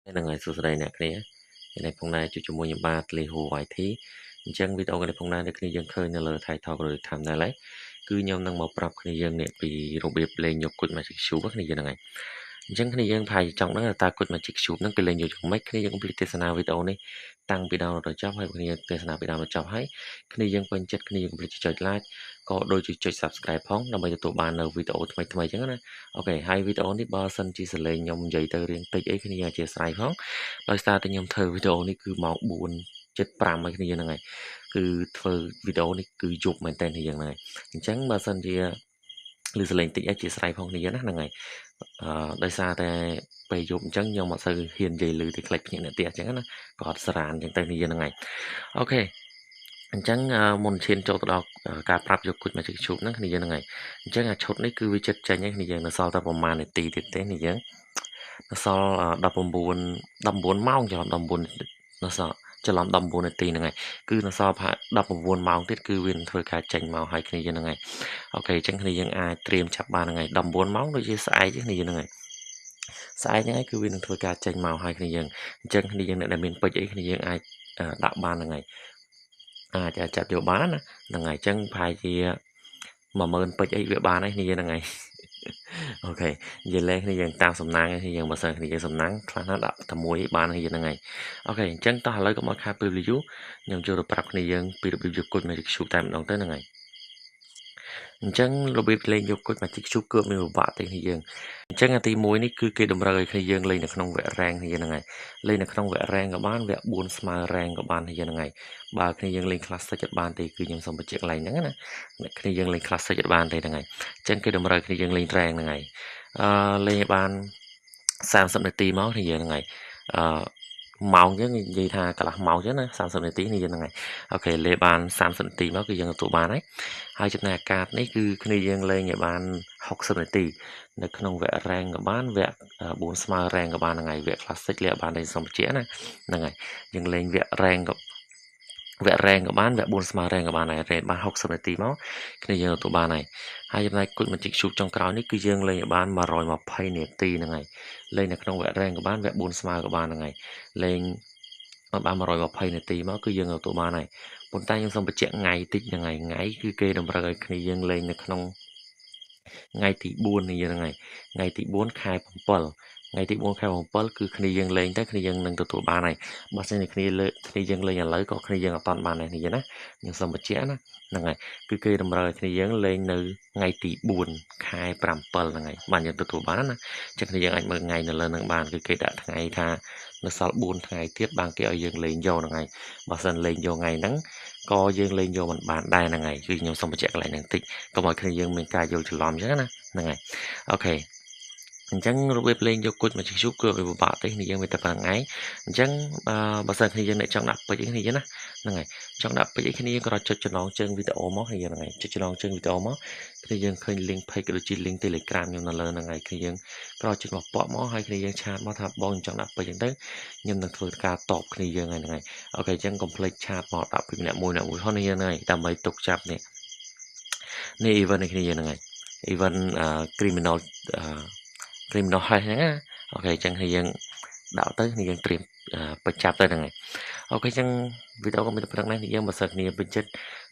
Nên ngày sửa này nè kia cái này phong này cho mua những ba lì hồ vải thí chẳng video cái này phong này được người dân khơi nên lời thay thọ rồi tham gia lấy cứ nhau năng một prop người dân này vì rộng biệt lên nhục cột mà chịu xuống các người dân này chẳng người dân phải trong đó là ta cột mà chịu xuống nó cái lên nhiều trong mấy cái dân cũng test nào video này tăng video rồi chop hay người test nào video rồi chop hay người dân quan chất người dân cũng chơi like có đôi chơi subscribe phóng là bây giờ tụi bạn ở video thay chẳng nữa ok hai video này bao sân chỉ sẽ lên nhom dậy từ riêng tới ấy cái này chia sẻ phóngដោយសារតែខ្ញុំធ្វើវីដេអូនេះគឺម៉ោង4:75ហើយគ្នាហ្នឹងហើយគឺធ្វើវីដេអូនេះគឺយប់មែនតើគ្នាហ្នឹងហើយអញ្ចឹងបើសិនជាលឺសលេងតិចអាចជាស្រ័យផងគ្នាណាហ្នឹងហើយដោយសារតែពេលយប់អញ្ចឹងខ្ញុំអត់សូវហ៊ាននិយាយលឺទៅខ្លាចភ្ញាក់អ្នកផ្ទះអញ្ចឹងណាក៏អត់ស្រានអញ្ចឹងទៅគ្នាហ្នឹងហើយអូខេអញ្ចឹងមុនឈានចូលទៅដល់ការប្រាប់យកគុជមកជិះឈប់ហ្នឹងគ្នាហ្នឹងហើយអញ្ចឹងអាឈុតនេះគឺវាចិត្តចាញ់ហ្នឹងគ្នាយើងនៅសល់តែប្រហែលនាទីទៀតទេគ្នាយើងនៅសល់19ម៉ោងច្រឡំ19នៅសល់ច្រឡំ19នាទីហ្នឹងហើយគឺនៅសល់ប្រហែល19ម៉ោងទៀតគឺវានឹងធ្វើការចេញមកឲ្យគ្នាយើងហ្នឹងហើយអូខេអញ្ចឹងគ្នាយើងអាចត្រៀមចាប់បានហ្នឹងហើយ19ម៉ោងដូចជាស្អែកគ្នាយើងហ្នឹងហើយស្អែកហ្នឹងហើយគឺវានឹងធ្វើការចេញមកឲ្យគ្នាយើងអញ្ចឹងគ្នាយើងដែលមានពេជ្រអីគ្នាយើងអាចដាក់បានហ្នឹងហើយអាចចាប់យកបានណាហ្នឹងហើយអញ្ចឹងប្រហែលជា10000ពេជ្រអីវាបានហើយគ្នាហ្នឹងហើយអូខេនិយាយលេខនេះយើងតាមសំណាងនេះយើងបើសិនគ្នាយើងសំណាងខ្លះណាដាក់តែមួយបានហើយហ្នឹងហើយអូខេអញ្ចឹងតោះឥឡូវកុំឲ្យខាតពេលយូរខ្ញុំចូលទៅប្រាប់គ្នាយើងពីរបៀបយកគុជ Magic Cube តែម្ដងទៅហ្នឹងហើយអញ្ចឹងរបៀបលេងយកគុជ Magic Cube គឺមានពិបាកទេគ្នាយើងអញ្ចឹងអាទី1នេះគឺគេតម្រូវឲ្យគ្នាយើងលេងនៅក្នុងវគ្គ rank គ្នាហ្នឹងហើយលេងនៅក្នុងវគ្គ rank ក៏បានវគ្គ4ស្មើ rank ក៏បានគ្នាហ្នឹងហើយបើគ្នាយើងលេង classic អត់បានទេគឺខ្ញុំសូមបញ្ជាក់កន្លែងហ្នឹងណាគ្នាយើងលេង classic អត់បានទេហ្នឹងហើយអញ្ចឹងគេតម្រូវគ្នាយើងលេង rank ហ្នឹងហើយលេងបាន30នាទីមកគ្នាយើងហ្នឹងហើយម៉ោងចឹងនិយាយថាកន្លះម៉ោងចឹងណា30នាទីនេះយើងហ្នឹងហើយអូខេលេងបាន30នាទីមកគឺយើងទទួលបានហើយចំណែកអាកាសនេះគឺគ្នាយើងលេងឲ្យបាន60នាទីនៅក្នុងវគ្គ rank ក៏បានវគ្គ4ស្មើ rank ក៏បានហ្នឹងហើយវគ្គ classic លេងបានដែរសំជាណាហ្នឹងហើយយើងលេងវគ្គ rank ក៏បានវគ្គ4ស្មើ rank ក៏បានដែរ rank បាន60នាទីមកគ្នាយើងទទួលបានហើយចំណែកគុជ Magic Cube ចុងក្រោយនេះគឺយើងលេងឲ្យបាន120នាទីហ្នឹងហើយលេងនៅក្នុងវគ្គ rank ក៏បានវគ្គ4ស្មើក៏បានហ្នឹងហើយលេងបាន120នាទីមកគឺយើងទទួលបានហើយប៉ុន្តែខ្ញុំសូមបញ្ជាក់ថ្ងៃតិចហ្នឹងហើយថ្ងៃគឺគេតម្រូវឲ្យគ្នាយើងលេងនៅក្នុងថ្ងៃទី4នេះហ្នឹងហើយថ្ងៃទី4ខែ7ថ្ងៃទី4ខែ7គឺគ្នាយើងលេងទៅគ្នាយើងនឹងទទួលបានហើយបើមិនគ្នាយើងលេងឥឡូវក៏គ្នាយើងអត់តាន់បានដែរនេះណាខ្ញុំសូមបញ្ជាក់ណាហ្នឹងហើយគឺគេតម្រូវឲ្យគ្នាយើងលេងនៅថ្ងៃទី4ខែ7ហ្នឹងហើយបានយើងទទួលបានណាចឹងគ្នាយើងអាចមើលថ្ងៃនៅលើនឹងបានគឺគេដាក់ថ្ងៃថានៅសល់4ថ្ងៃទៀតបានគេឲ្យយើងលេងយកហ្នឹងហើយបើមិនលេងយកថ្ងៃហ្នឹងក៏យើងលេងយកមិនបានដែរហ្នឹងហើយគឺខ្ញុំសូមបញ្ជាក់កន្លែងហ្នឹងតិចកុំឲ្យគ្នាយើងមានការយល់ច្រឡំចឹងណាហ្នឹងហើយអូខេអញ្ចឹងរបៀបលេងយកគុជ Magic Cube គឺវាពិបាកទេគ្នាយើងមានតែប៉ុណ្្នឹងឯងអញ្ចឹងបើសិនគ្នាយើងអ្នកចង់ដាក់ពេជ្រគ្នាណាហ្នឹងហើយចង់ដាក់ពេជ្រគ្នាយើងក៏ចុចចំណងជើងវីដេអូមកគ្នាហ្នឹងហើយចុចចំណងជើងវីដេអូមកគ្នាយើងឃើញ link page ក៏ដូចជា link Telegram ខ្ញុំនៅលើហ្នឹងហើយគ្នាយើងក៏ចុចមកប៉ក់មកហើយគ្នាយើងឆាតមកថាបងចង់ដាក់ពេជ្រអញ្ចឹងទៅខ្ញុំនឹងធ្វើការតបគ្នាយើងហើយហ្នឹងហើយអូខេអញ្ចឹងកុំភ្លេចឆាតមកដាក់ពីអ្នកមួយផងនេះហ្នឹងហើយដើម្បីទុកចាប់នេះ event នេះគ្នាហ្នឹងហើយ event criminal ហើយហ្នឹងណាអូខេអញ្ចឹងគ្នាយើងដាក់ទៅគ្នាយើងត្រៀមបញ្ចាប់ទៅហ្នឹងហើយអូខេអញ្ចឹងវីដេអូក៏មានតែប៉ុណ្្នឹងដែរយើងបើសិនគ្នាពេញចិត្ត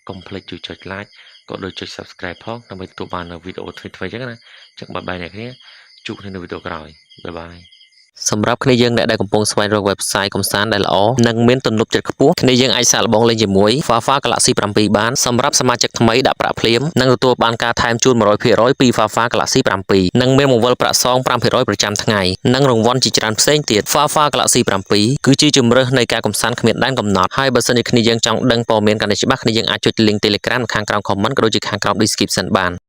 កុំភ្លេចជួយចុច like ក៏ដូចចុច subscribe ផងដើម្បីទទួលបាននូវវីដេអូថ្មីៗអញ្ចឹងណាអញ្ចឹងបាយអ្នកគ្នាជួបគ្នានៅវីដេអូក្រោយបាយសម្រាប់គ្នាយើងដែលកំពុងស្វែងរក website កំសាន្តដែលល្អនិងមានទំនុកចិត្តខ្ពស់គ្នាយើងអាចសាកល្បងលេងជាមួយ Fafa Galaxy 7 បានសម្រាប់សមាជិកថ្មីដាក់ប្រាក់ភ្លាមនិងទទួលបានការថែមជូន 100% ពី Fafa Galaxy 7និងមានបង្វិលប្រាក់សង 5% ប្រចាំថ្ងៃនិងរង្វាន់ជាច្រើនផ្សេងទៀត Fafa Galaxy 7គឺជាជម្រើសនៃការកំសាន្តគ្មានដែនកំណត់ហើយបើសិនជាគ្នាយើងចង់ដឹងព័ត៌មានកាន់តែច្បាស់គ្នាយើងអាចចុច link Telegram ខាងក្រោម comment ក៏ដូចជាខាងក្រោម description បាន